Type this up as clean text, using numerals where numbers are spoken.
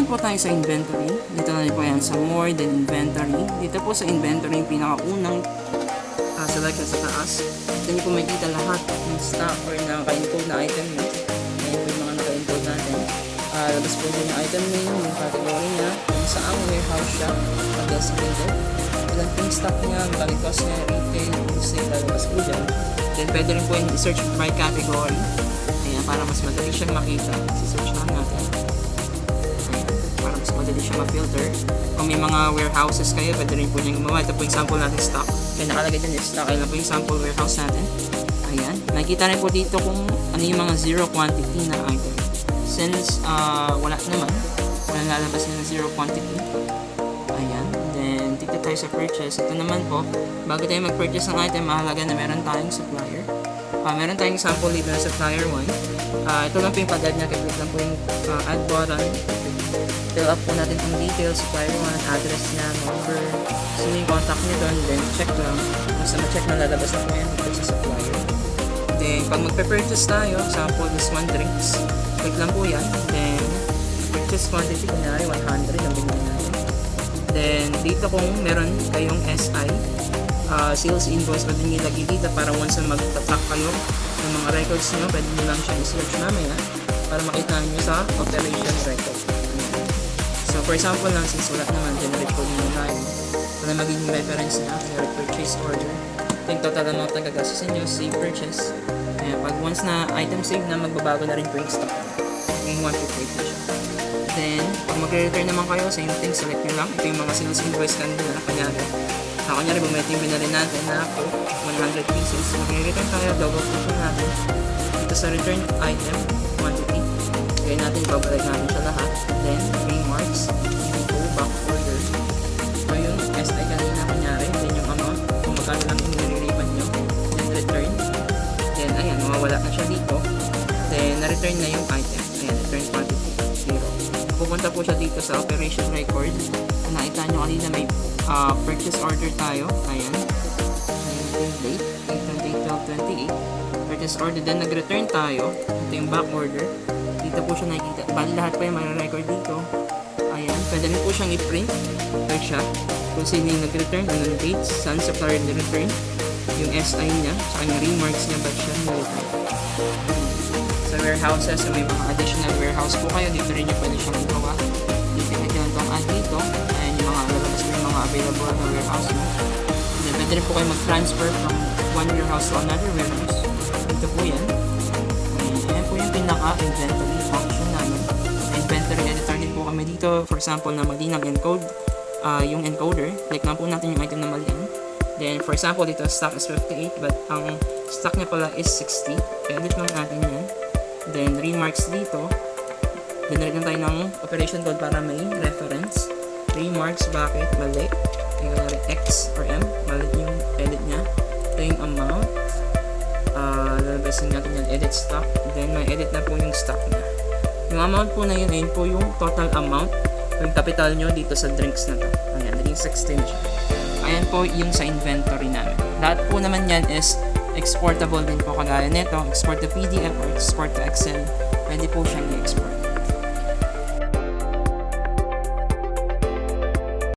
naman po tayo sa inventory. Dito na rin po yan sa more than inventory. Dito po sa inventory yung pinakaunang select sa taas. Dito niyo po makikita lahat ng stock or naka-encode na item niyo. Ayan po yung mga naka-encode natin. Labas po din yung item name, yung category niya, kung saan warehouse siya, designated. Ilan po yung stock niya, magkano cost niya, retail, wholesale, lalabas po dyan. Then pwede rin po yung i-search by category. Ayan, para mas madali siyang makita. Si-search lang natin. Ayan, para mas madali siyang ma-filter. Kung may mga warehouses kayo, pwede rin po niyang gumawa. Ito po yung sample natin stock. Kaya nakalagay din yung stock. Ayan po yung sample warehouse natin. Ayan. Nakikita rin po dito kung ano yung mga zero quantity na item. Since wala naman, walang lalabas na zero quantity. Ayan. Then, dito tayo sa purchase. Ito naman po, bago tayo mag-purchase ng item, mahalaga na meron tayong supplier. Meron tayong sample dito na supplier 1. Ito lang po yung pag-add niya. Click lang po yung add button. Fill up po natin itong details, supplier 1, address niya, number, sino yung contact niya doon, then check lang. Basta ma-check na lalabas na po yan dito sa supplier. Then, pag magpe-purchase tayo, sample this one drinks, click lang po yan. Then, purchase quantity, kunyari 100 ang binili natin. Then, dito kung meron kayong SI, sales invoice, pwede nyo ilagay dito para once na mag-track kayo ng mga records nyo, pwede nyo lang siya i-search mamaya para makita nyo sa operation record. So, for example lang, since wala naman, generate po nyo na yun. Ito na magiging reference na, generate purchase order. Ito yung total amount na gagastusin nyo, save purchase. Kaya pag once na item save na, magbabago na rin po yung stock. Yung 158 na siya. Then, pag magre-return naman kayo, same thing, select nyo lang. Ito yung mga sales invoice kanina na kanyari. Kanyari, bumili yung binili natin na 100 pieces. Magre-return tayo, double click natin. Dito sa return item, quantity. Kaya natin, ibabalik natin siya lahat. Then, remarks, go back order. So, yung SI kanina kanyari, then yung amount, kung magkano lang yung nire-refund nyo. Then, return. Then, ayan, mawawala na siya dito. Then, na-return na yung item. Ayan, return quantity, 0. Pupunta po siya dito sa operation record. Kung nakita nyo kanina may purchase order tayo. Ayan. Ayan yung date. 8/28/12/28. Purchase order. Then, nag-return tayo. Ito yung back order. Dito po siya nakikita. Bali lahat pa yung may record dito. Ayan. Pwede rin po siyang i-print. Search siya. Kung sino yung nag-return, anong dates, saan supplier nag-return, yung SI niya, saka yung remarks niya, ba't siya nag-return. Sa warehouses, so may mga additional warehouse po kayo, dito rin yung pwede siyang gawa. Dito nagkaroon itong add dito. Ayan yung mga lalabas po yung mga available na warehouse mo. Then, pwede rin po kayo mag-transfer from one warehouse to another warehouse. Dito po yan. Ayan po yung pinaka-inventory function namin. Inventory editor din po kami dito. For example, na mali ng encode, yung encoder, click lang po natin yung item na mali. Then, for example, dito stock is 58, but ang stock niya pala is 60. Edit lang natin yan. Then, remarks dito. Generate lang tayo ng operation code para may reference. Remarks, bakit? Mali. Tingnan X or M. Mali yung edit niya. Ito yung amount. Lalabasin natin yan. Edit stock. Then, may edit na po yung stock niya. Yung amount po na yun, ayun po yung total amount. Yung capital nyo dito sa drinks na to. Ayan, naging 16 siya. Ayan po yung sa inventory namin. Lahat po naman yan is exportable din po kagaya nito. Export to PDF or export to Excel. Pwede po siyang i-export.